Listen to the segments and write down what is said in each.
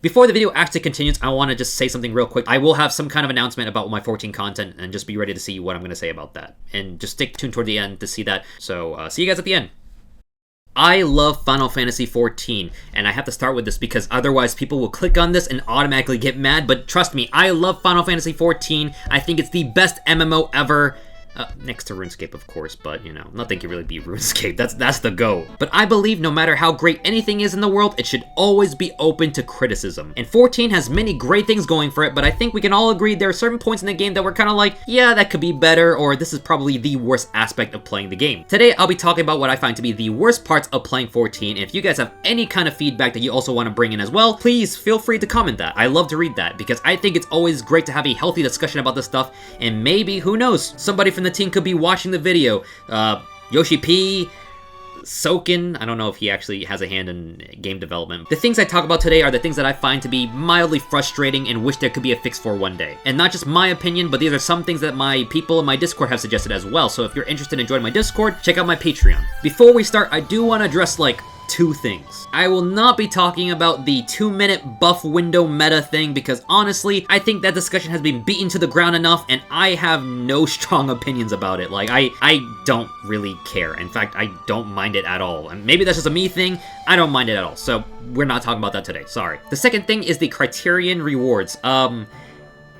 Before the video actually continues, I want to just say something real quick. I will have some kind of announcement about my 14 content, and just be ready to see what I'm going to say about that. And just stay tuned toward the end to see that. So, see you guys at the end. I love Final Fantasy XIV, and I have to start with this because otherwise people will click on this and automatically get mad, but trust me, I love Final Fantasy XIV. I think it's the best MMO ever. Next to RuneScape, of course, but, you know, nothing can really beat RuneScape. That's the go. But I believe no matter how great anything is in the world, it should always be open to criticism. And 14 has many great things going for it, but I think we can all agree there are certain points in the game that we're kind of like, yeah, that could be better, or this is probably the worst aspect of playing the game. Today, I'll be talking about what I find to be the worst parts of playing 14. If you guys have any kind of feedback that you also want to bring in as well, please feel free to comment that. I love to read that, because I think it's always great to have a healthy discussion about this stuff, and maybe, who knows, somebody from the team could be watching the video. Yoshi P, Soken, I don't know if he actually has a hand in game development. The things I talk about today are the things that I find to be mildly frustrating and wish there could be a fix for one day. And not just my opinion, but these are some things that my people in my Discord have suggested as well. So if you're interested in joining my Discord, check out my Patreon. Before we start, I do want to address two things. I will not be talking about the 2-minute buff window meta thing because honestly, I think that discussion has been beaten to the ground enough and I have no strong opinions about it. Like, I don't really care. In fact, I don't mind it at all. And maybe that's just a me thing. I don't mind it at all. So we're not talking about that today. Sorry. The second thing is the Criterion rewards.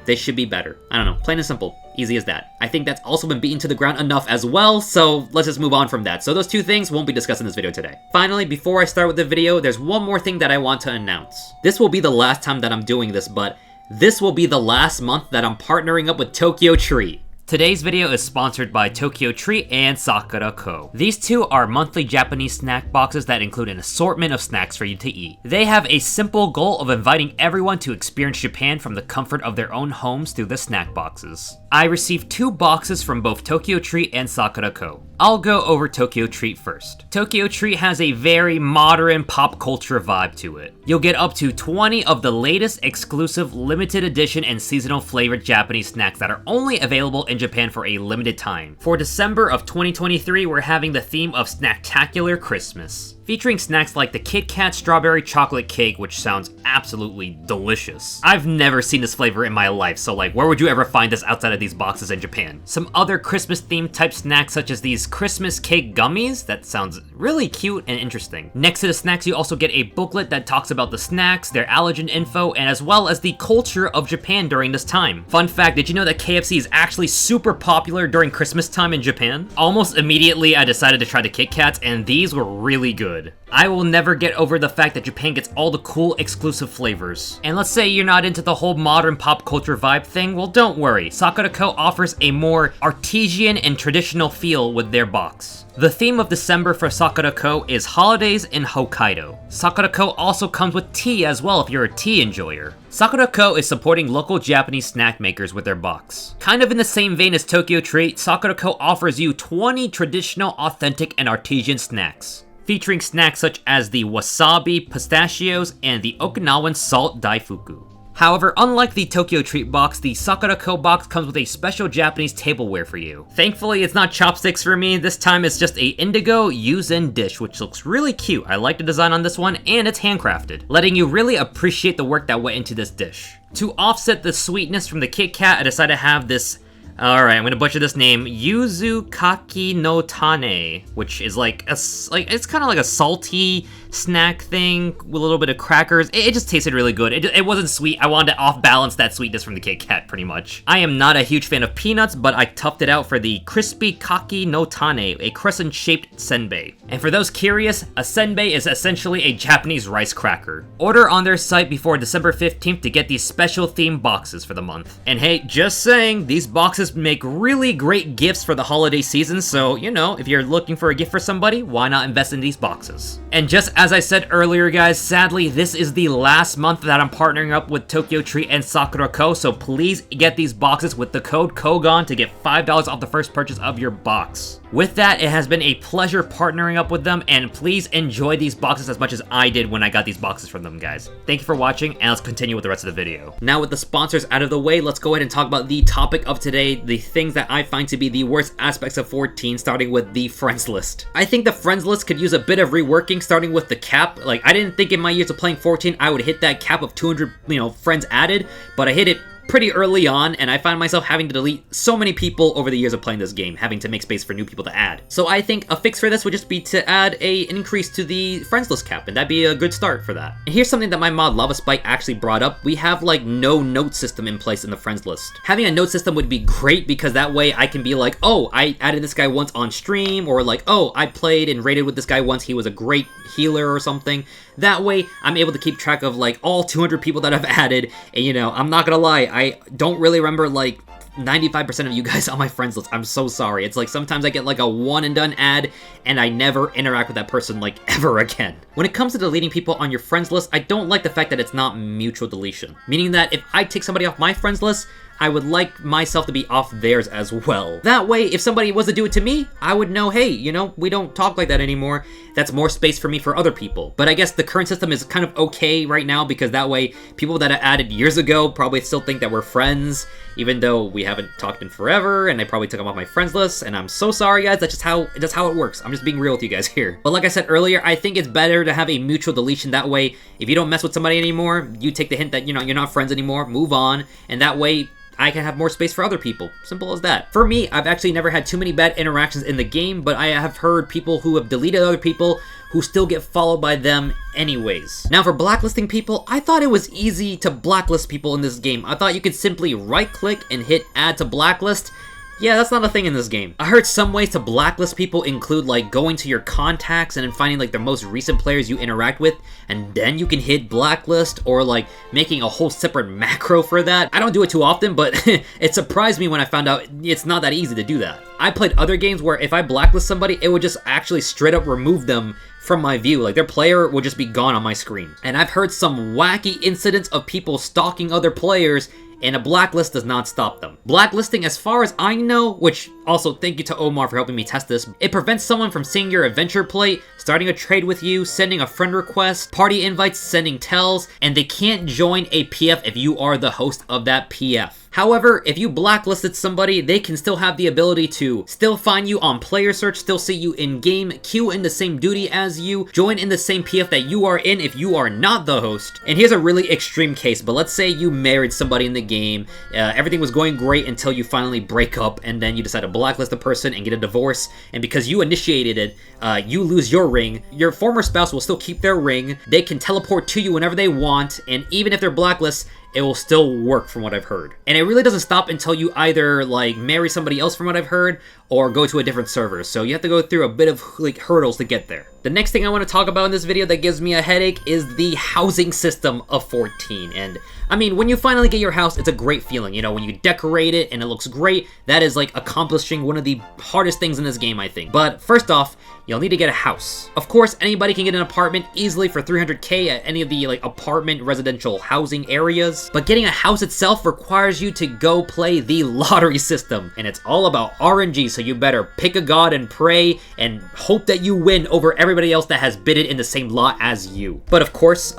They should be better. I don't know. Plain and simple. Easy as that. I think that's also been beaten to the ground enough as well, so let's just move on from that. So those two things won't be discussed in this video today. Finally, before I start with the video, there's one more thing that I want to announce. This will be the last time that I'm doing this, but this will be the last month that I'm partnering up with Tokyo Treat. Today's video is sponsored by Tokyo Treat and Sakura Co. These two are monthly Japanese snack boxes that include an assortment of snacks for you to eat. They have a simple goal of inviting everyone to experience Japan from the comfort of their own homes through the snack boxes. I received 2 boxes from both Tokyo Treat and Sakura Co. I'll go over Tokyo Treat first. Tokyo Treat has a very modern pop culture vibe to it. You'll get up to 20 of the latest exclusive limited edition and seasonal flavored Japanese snacks that are only available in Japan for a limited time. For December of 2023, we're having the theme of Snacktacular Christmas, featuring snacks like the Kit Kat Strawberry Chocolate Cake, which sounds absolutely delicious. I've never seen this flavor in my life, so where would you ever find this outside of these boxes in Japan? Some other Christmas themed type snacks such as these Christmas cake gummies, that sounds really cute and interesting. Next to the snacks, you also get a booklet that talks about the snacks, their allergen info, and as well as the culture of Japan during this time. Fun fact, did you know that KFC is actually super popular during Christmas time in Japan? Almost immediately, I decided to try the Kit Kats, and these were really good. I will never get over the fact that Japan gets all the cool exclusive flavors. And let's say you're not into the whole modern pop culture vibe thing, well don't worry, Sakura Co offers a more artesian and traditional feel with their box. The theme of December for Sakura Co is holidays in Hokkaido. Sakura Co also comes with tea as well if you're a tea enjoyer. Sakura Co is supporting local Japanese snack makers with their box. Kind of in the same vein as Tokyo Treat, Sakura Co offers you 20 traditional, authentic, and artesian snacks, featuring snacks such as the wasabi pistachios and the Okinawan salt daifuku. However, unlike the Tokyo Treat box, the Sakura Co box comes with a special Japanese tableware for you. Thankfully, it's not chopsticks for me. This time it's just a indigo yuzen dish, which looks really cute. I like the design on this one, and it's handcrafted, letting you really appreciate the work that went into this dish. To offset the sweetness from the Kit Kat, I decided to have this, alright, I'm gonna butcher this name, Yuzu Kaki no Tane, which is it's kind of like a salty snack thing with a little bit of crackers. It just tasted really good. It wasn't sweet. I wanted to off-balance that sweetness from the Kit Kat, pretty much. I am not a huge fan of peanuts, but I toughed it out for the crispy Kaki no Tane, a crescent-shaped senbei. And for those curious, a senbei is essentially a Japanese rice cracker. Order on their site before December 15th to get these special themed boxes for the month. And hey, just saying, these boxes make really great gifts for the holiday season, so, you know, if you're looking for a gift for somebody, why not invest in these boxes? And just as I said earlier, guys, sadly, this is the last month that I'm partnering up with Tokyo Treat and Sakura Co, so please get these boxes with the code KOGON to get $5 off the first purchase of your box. With that, it has been a pleasure partnering up with them, and please enjoy these boxes as much as I did when I got these boxes from them, guys. Thank you for watching, and let's continue with the rest of the video. Now with the sponsors out of the way, let's go ahead and talk about the topic of today. say the things that I find to be the worst aspects of 14, starting with the friends list. I think the friends list could use a bit of reworking, starting with the cap. Like, I didn't think in my years of playing 14 I would hit that cap of 200, friends added, but I hit it pretty early on, and I find myself having to delete so many people over the years of playing this game, having to make space for new people to add. So I think a fix for this would just be to add an increase to the friends list cap, and that'd be a good start for that. And here's something that my mod Lava Spike actually brought up. We have like no note system in place in the friends list. Having a note system would be great, because that way I can be like, oh, I added this guy once on stream, or like, oh, I played and raided with this guy once, he was a great healer or something. That way I'm able to keep track of like all 200 people that I've added, and I'm not gonna lie, I don't really remember like 95% of you guys on my friends list. I'm so sorry. It's like sometimes I get like a one and done ad and I never interact with that person like ever again. When it comes to deleting people on your friends list, I don't like the fact that it's not mutual deletion. Meaning that if I take somebody off my friends list, I would like myself to be off theirs as well. That way, if somebody was to do it to me, I would know, hey, we don't talk like that anymore. That's more space for me for other people. But I guess the current system is kind of okay right now, because that way, people that I added years ago probably still think that we're friends, even though we haven't talked in forever, and I probably took them off my friends list, and I'm so sorry, guys. That's just how it works. I'm just being real with you guys here. But like I said earlier, I think it's better to have a mutual deletion. That way, if you don't mess with somebody anymore, you take the hint that, you're not friends anymore, move on, and that way, I can have more space for other people. Simple as that. For me, I've actually never had too many bad interactions in the game, but I have heard people who have deleted other people who still get followed by them anyways. Now for blacklisting people, I thought it was easy to blacklist people in this game. I thought you could simply right click and hit add to blacklist. Yeah, that's not a thing in this game. I heard some ways to blacklist people include like going to your contacts and then finding like the most recent players you interact with, and then you can hit blacklist, or like making a whole separate macro for that. I don't do it too often, but it surprised me when I found out it's not that easy to do that. I played other games where if I blacklist somebody, it would just actually straight up remove them from my view. Like their player would just be gone on my screen. And I've heard some wacky incidents of people stalking other players, and a blacklist does not stop them. Blacklisting, as far as I know, which also thank you to Omar for helping me test this, it prevents someone from seeing your adventure plate, starting a trade with you, sending a friend request, party invites, sending tells, and they can't join a PF if you are the host of that PF. However, if you blacklisted somebody, they can still have the ability to still find you on player search, still see you in game, queue in the same duty as you, join in the same PF that you are in if you are not the host. And here's a really extreme case, but let's say you married somebody in the game, everything was going great until you finally break up, and then you decide to blacklist the person and get a divorce, and because you initiated it, you lose your ring. Your former spouse will still keep their ring, they can teleport to you whenever they want, and even if they're blacklisted, it will still work from what I've heard. And it really doesn't stop until you either like marry somebody else from what I've heard, or go to a different server. So you have to go through a bit of like hurdles to get there. The next thing I want to talk about in this video that gives me a headache is the housing system of 14. And I mean, when you finally get your house, it's a great feeling. When you decorate it and it looks great, that is like accomplishing one of the hardest things in this game, I think. But first off, you'll need to get a house. Of course, anybody can get an apartment easily for 300k at any of the like apartment residential housing areas. But getting a house itself requires you to go play the lottery system. And it's all about RNG, so you better pick a god and pray and hope that you win over everybody else that has bidded in the same lot as you. But of course,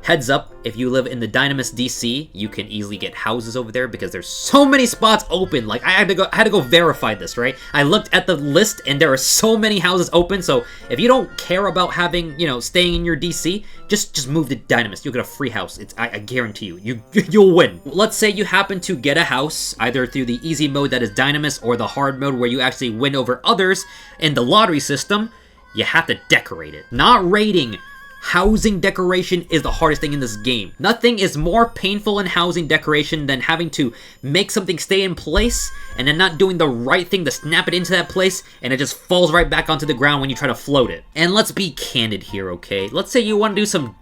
heads up, if you live in the Dynamis DC, you can easily get houses over there because there's so many spots open. Like I had to go verify this, right? I looked at the list and there are so many houses open. So if you don't care about having, staying in your DC, just move to Dynamis. You'll get a free house. I guarantee you'll win. Let's say you happen to get a house either through the easy mode that is Dynamis or the hard mode where you actually win over others in the lottery system. You have to decorate it. Not raiding. Housing decoration is the hardest thing in this game. Nothing is more painful in housing decoration than having to make something stay in place and then not doing the right thing to snap it into that place, and it just falls right back onto the ground when you try to float it. And let's be candid here, okay? Let's say you want to do some,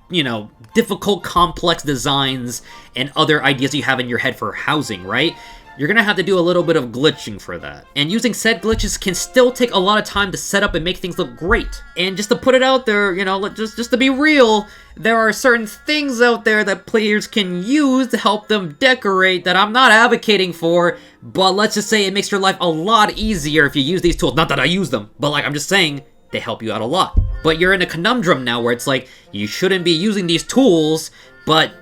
difficult, complex designs and other ideas you have in your head for housing, right? You're gonna have to do a little bit of glitching for that. And using said glitches can still take a lot of time to set up and make things look great. And just to put it out there, just to be real, there are certain things out there that players can use to help them decorate that I'm not advocating for, but let's just say it makes your life a lot easier if you use these tools. Not that I use them, but like I'm just saying, they help you out a lot. But you're in a conundrum now where it's like, you shouldn't be using these tools, but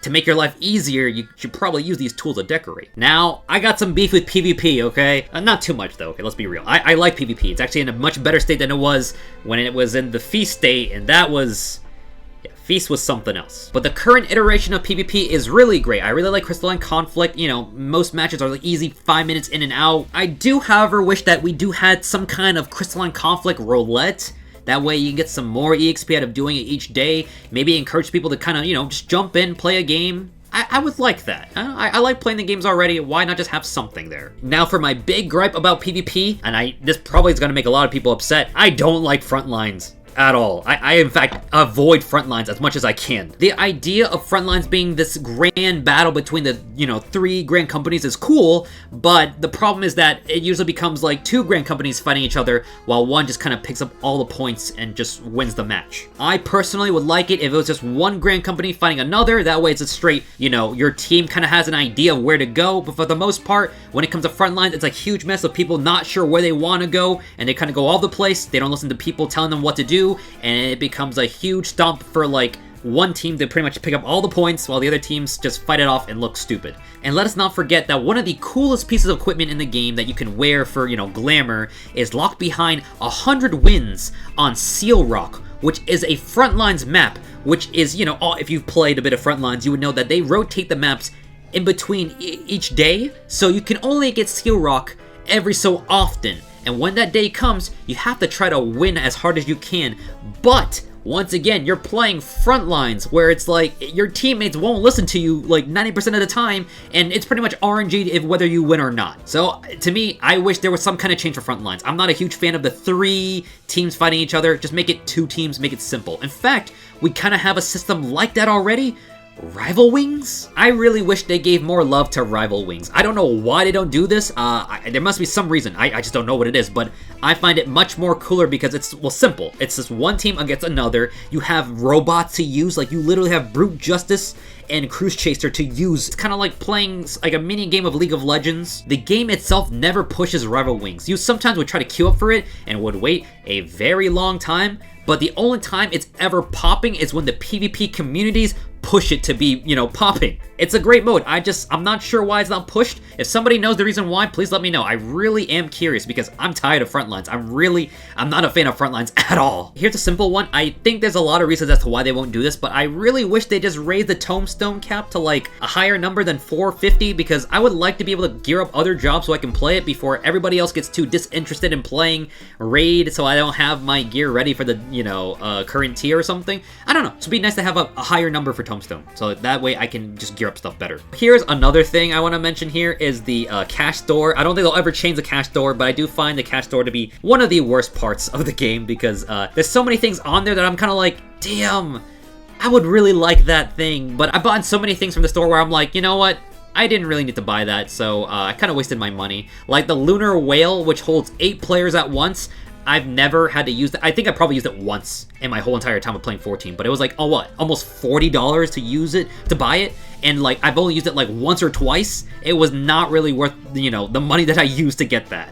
to make your life easier, you should probably use these tools to decorate. Now, I got some beef with PvP, okay? Not too much, though, okay? Let's be real. I like PvP. It's actually in a much better state than it was when it was in the Feast state, and that was... yeah, Feast was something else. But the current iteration of PvP is really great. I really like Crystalline Conflict. You know, most matches are like easy 5 minutes in and out. I do, however, wish that we do had some kind of Crystalline Conflict roulette. That way you can get some more EXP out of doing it each day. Maybe encourage people to kind of, you know, just jump in, play a game. I would like that. I like playing the games already. Why not just have something there? Now for my big gripe about PvP, and this probably is going to make a lot of people upset. I don't like Frontlines at all. I in fact avoid Frontlines as much as I can. The idea of Frontlines being this grand battle between the, you know, 3 grand companies is cool, but the problem is that it usually becomes like 2 grand companies fighting each other while one just kind of picks up all the points and just wins the match. I personally would like it if it was just 1 grand company fighting another. That way it's a straight, you know, your team kind of has an idea of where to go, but for the most part, when it comes to Frontlines, it's a huge mess of people not sure where they want to go, and they kind of go all over the place. They don't listen to people telling them what to do, and it becomes a huge stomp for like one team to pretty much pick up all the points while the other teams just fight it off and look stupid. And let us not forget that one of the coolest pieces of equipment in the game that you can wear for, you know, glamour is locked behind 100 wins on Seal Rock, which is a Frontlines map, which is, you know, if you've played a bit of Frontlines, you would know that they rotate the maps in between each day, so you can only get Seal Rock every so often. And when that day comes, you have to try to win as hard as you can. But once again, you're playing Frontlines, where it's like your teammates won't listen to you like 90% of the time, and it's pretty much RNG if whether you win or not. So to me, I wish there was some kind of change for Frontlines. I'm not a huge fan of the 3 teams fighting each other. Just make it 2 teams, make it simple. In fact, we kind of have a system like that already. Rival Wings? I really wish they gave more love to Rival Wings. I don't know why they don't do this. There must be some reason. I just don't know what it is, but I find it much more cooler because it's, well, simple. It's just one team against another. You have robots to use. Like, you literally have Brute Justice and Cruise Chaser to use. It's kind of like playing like a mini game of League of Legends. The game itself never pushes Rival Wings. You sometimes would try to queue up for it and would wait a very long time, but the only time it's ever popping is when the PvP communities push it to be, you know, popping. It's a great mode. I'm not sure why it's not pushed. If somebody knows the reason why, please let me know. I really am curious because I'm tired of Frontlines. I'm not a fan of Frontlines at all. Here's a simple one. I think there's a lot of reasons as to why they won't do this, but I really wish they just raised the tombstone cap to like a higher number than 450, because I would like to be able to gear up other jobs so I can play it before everybody else gets too disinterested in playing Raid, so I don't have my gear ready for the, you know, current tier or something. I don't know. So it'd be nice to have a higher number for tombstone, so that way I can just gear up stuff better. Here's another thing I want to mention here is the cash store. I don't think they'll ever change the cash store, but I do find the cash store to be one of the worst parts of the game because there's so many things on there that I'm kind of like, damn, I would really like that thing, but I bought so many things from the store where I'm like, you know what? I didn't really need to buy that, so I kind of wasted my money. Like the Lunar Whale, which holds 8 players at once. I've never had to use that. I think I probably used it once in my whole entire time of playing 14, but it was like, oh what, almost $40 to use it, to buy it, and like I've only used it like once or twice. It was not really worth, you know, the money that I used to get that.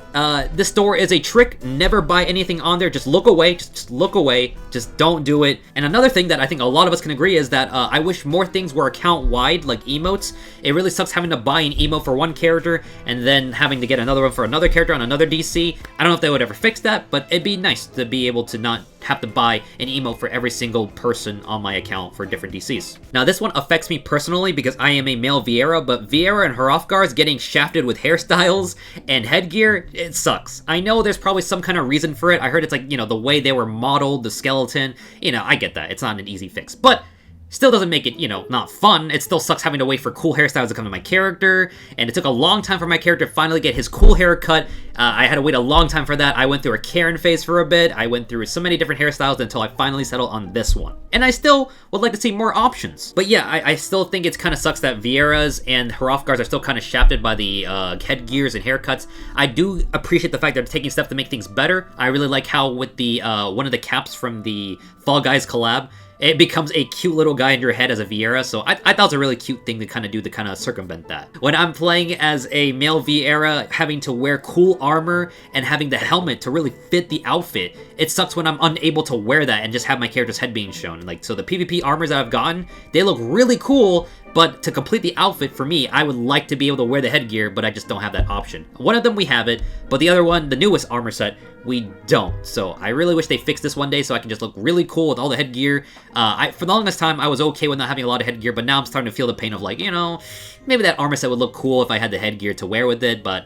This store is a trick. Never buy anything on there. Just look away. Just look away. Just don't do it. And another thing that I think a lot of us can agree is that I wish more things were account-wide, like emotes. It really sucks having to buy an emote for one character and then having to get another one for another character on another DC. I don't know if they would ever fix that, but it'd be nice to be able to not have to buy an emote for every single person on my account for different DCs. Now this one affects me personally because I am a male Vieira, but Vieira and her Hrothgar's getting shafted with hairstyles and headgear, it sucks. I know there's probably some kind of reason for it. I heard it's like, you know, the way they were modeled, the skeleton, you know, I get that. It's not an easy fix, but still doesn't make it, you know, not fun. It still sucks having to wait for cool hairstyles to come to my character, and it took a long time for my character to finally get his cool haircut. I had to wait a long time for that. I went through a Karen phase for a bit. I went through so many different hairstyles until I finally settled on this one. And I still would like to see more options. But yeah, I still think it's kind of sucks that Vieiras and Hrothgars are still kind of shafted by the headgears and haircuts. I do appreciate the fact that they're taking steps to make things better. I really like how with the one of the caps from the Fall Guys collab, it becomes a cute little guy in your head as a Vieira, so I thought it was a really cute thing to kind of do to kind of circumvent that. When I'm playing as a male Vieira, having to wear cool armor and having the helmet to really fit the outfit, it sucks when I'm unable to wear that and just have my character's head being shown. Like, so the PvP armors that I've gotten, they look really cool, But to complete the outfit, for me, I would like to be able to wear the headgear, but I just don't have that option. One of them, we have it, but the other one, the newest armor set, we don't. So I really wish they fixed this one day so I can just look really cool with all the headgear. For the longest time, I was okay with not having a lot of headgear, but now I'm starting to feel the pain of like, you know, maybe that armor set would look cool if I had the headgear to wear with it, but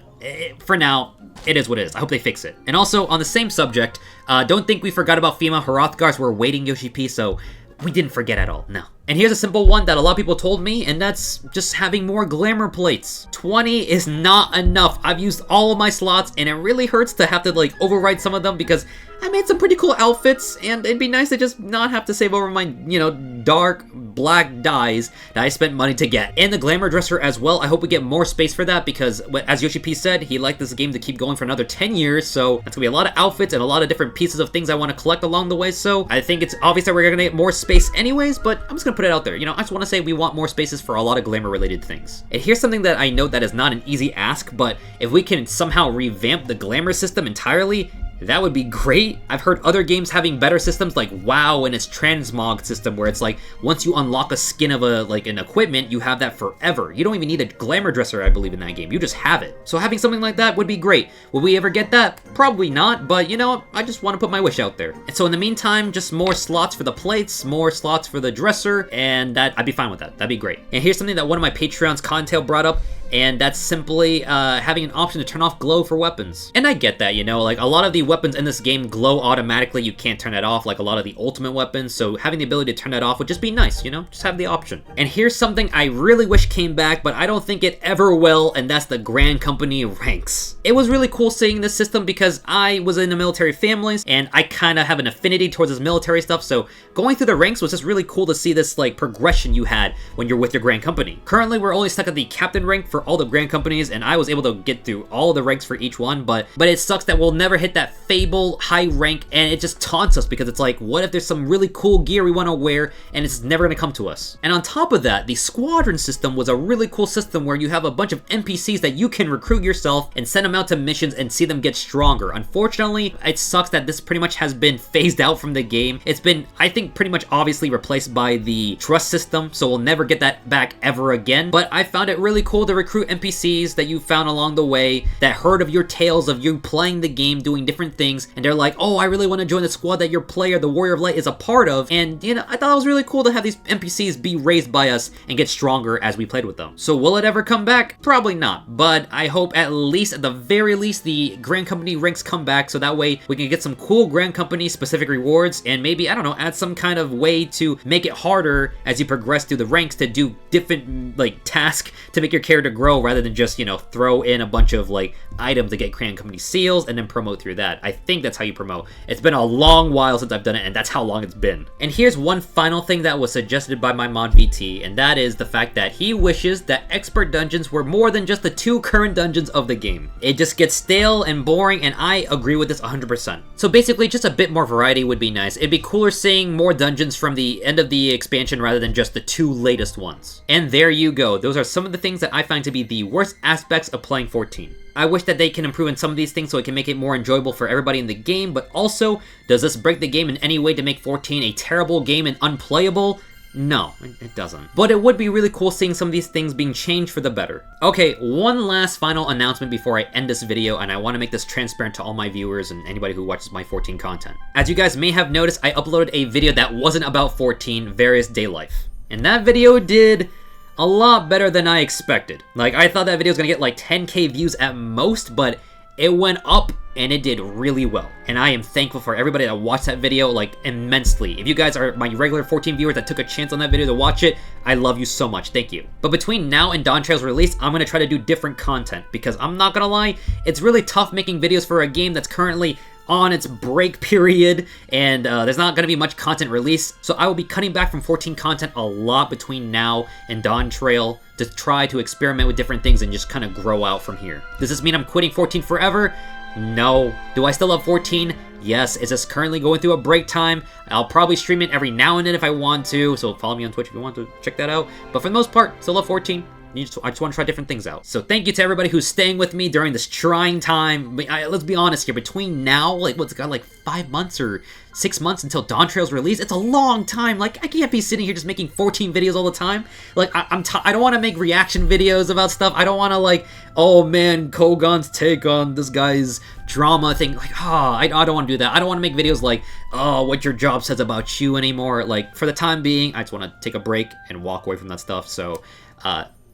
for now, it is what it is. I hope they fix it. And also, on the same subject, don't think we forgot about FEMA. Hrothgars were waiting, Yoshi P, so we didn't forget at all, no. And here's a simple one that a lot of people told me, and that's just having more glamour plates. 20 is not enough. I've used all of my slots, and it really hurts to have to, like, override some of them because I made some pretty cool outfits, and it'd be nice to just not have to save over my, you know, dark black dyes that I spent money to get. And the glamour dresser as well, I hope we get more space for that because, as Yoshi P said, he liked this game to keep going for another 10 years, so that's gonna be a lot of outfits and a lot of different pieces of things I want to collect along the way, so I think it's obvious that we're gonna get more space anyways, but I'm just gonna put it out there. You know, I just want to say we want more spaces for a lot of glamour-related things. And here's something that I note that is not an easy ask, but if we can somehow revamp the glamour system entirely, that would be great. I've heard other games having better systems like WoW and its transmog system where it's like once you unlock a skin of an equipment, you have that forever. You don't even need a glamour dresser, I believe, in that game. You just have it. So having something like that would be great. Will we ever get that? Probably not, but you know, I just want to put my wish out there. And so in the meantime, just more slots for the plates, more slots for the dresser, and that I'd be fine with that. That'd be great. And here's something that one of my Patreons, Contail, brought up, and that's simply having an option to turn off glow for weapons. And I get that, you know, like a lot of the weapons in this game glow automatically, you can't turn that off like a lot of the ultimate weapons, so having the ability to turn that off would just be nice, you know, just have the option. And here's something I really wish came back, but I don't think it ever will, and that's the Grand Company ranks. It was really cool seeing this system because I was in the military families, and I kind of have an affinity towards this military stuff, so going through the ranks was just really cool to see this like progression you had when you're with your Grand Company. Currently, we're only stuck at the Captain rank for all the Grand Companies, and I was able to get through all the ranks for each one, but it sucks that we'll never hit that Fable high rank, and it just taunts us because it's like, what if there's some really cool gear we want to wear, and it's never going to come to us. And on top of that, the Squadron system was a really cool system where you have a bunch of NPCs that you can recruit yourself and send them out to missions and see them get stronger. Unfortunately, it sucks that this pretty much has been phased out from the game. It's been, I think, pretty much obviously replaced by the Trust system, so we'll never get that back ever again, but I found it really cool to recruit NPCs that you found along the way that heard of your tales of you playing the game, doing different things, and they're like, oh, I really want to join the squad that your player, the Warrior of Light, is a part of. And, you know, I thought it was really cool to have these NPCs be raised by us and get stronger as we played with them. So will it ever come back? Probably not, but I hope at the very least, the Grand Company ranks come back so that way we can get some cool Grand Company specific rewards and maybe, I don't know, add some kind of way to make it harder as you progress through the ranks to do different, like, tasks to make your character grow rather than just, you know, throw in a bunch of, like, items to get Grand Company seals and then promote through that. I think that's how you promote. It's been a long while since I've done it, and that's how long it's been. And here's one final thing that was suggested by my mod VT, and that is the fact that he wishes that expert dungeons were more than just the 2 current dungeons of the game. It just gets stale and boring, and I agree with this 100%. So basically, just a bit more variety would be nice. It'd be cooler seeing more dungeons from the end of the expansion rather than just the 2 latest ones. And there you go. Those are some of the things that I find to be the worst aspects of playing 14. I wish that they can improve in some of these things so it can make it more enjoyable for everybody in the game, but also, does this break the game in any way to make 14 a terrible game and unplayable? No, it doesn't. But it would be really cool seeing some of these things being changed for the better. Okay, one last final announcement before I end this video, and I want to make this transparent to all my viewers and anybody who watches my 14 content. As you guys may have noticed, I uploaded a video that wasn't about 14, Various Day Life. And that video did a lot better than I expected. Like, I thought that video was gonna get like 10K views at most, but it went up and it did really well. And I am thankful for everybody that watched that video, like, immensely. If you guys are my regular 14 viewers that took a chance on that video to watch it, I love you so much, thank you. But between now and Dawn Trail's release, I'm gonna try to do different content, because I'm not gonna lie, it's really tough making videos for a game that's currently on its break period, and there's not going to be much content released, so I will be cutting back from 14 content a lot between now and Dawn Trail to try to experiment with different things and just kind of grow out from here. Does this mean I'm quitting 14 forever? No. Do I still love 14? Yes. Is this currently going through a break time? I'll probably stream it every now and then if I want to, so follow me on Twitch if you want to check that out. But for the most part, still love 14. I just want to try different things out. So thank you to everybody who's staying with me during this trying time. Let's be honest here, between now, like, what's it got, like 5 months or 6 months until Dawn Trail's release? It's a long time. Like, I can't be sitting here just making 14 videos all the time. Like, I don't want to make reaction videos about stuff. I don't want to, like, oh man, Kogan's take on this guy's drama thing. Like, I don't want to do that. I don't want to make videos like, oh, what your job says about you anymore. Like, for the time being, I just want to take a break and walk away from that stuff. So,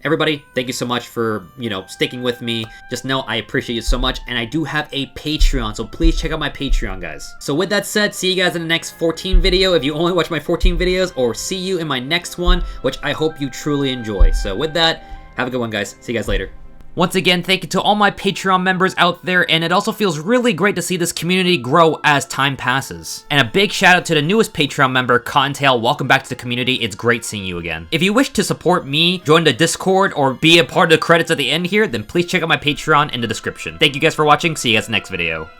everybody, thank you so much for, sticking with me. Just know I appreciate you so much, and I do have a Patreon, so please check out my Patreon, guys. So with that said, see you guys in the next 14 video, if you only watch my 14 videos, or see you in my next one, which I hope you truly enjoy. So with that, have a good one, guys. See you guys later. Once again, thank you to all my Patreon members out there, and it also feels really great to see this community grow as time passes. And a big shout out to the newest Patreon member, Cottontail. Welcome back to the community. It's great seeing you again. If you wish to support me, join the Discord, or be a part of the credits at the end here, then please check out my Patreon in the description. Thank you guys for watching. See you guys next video.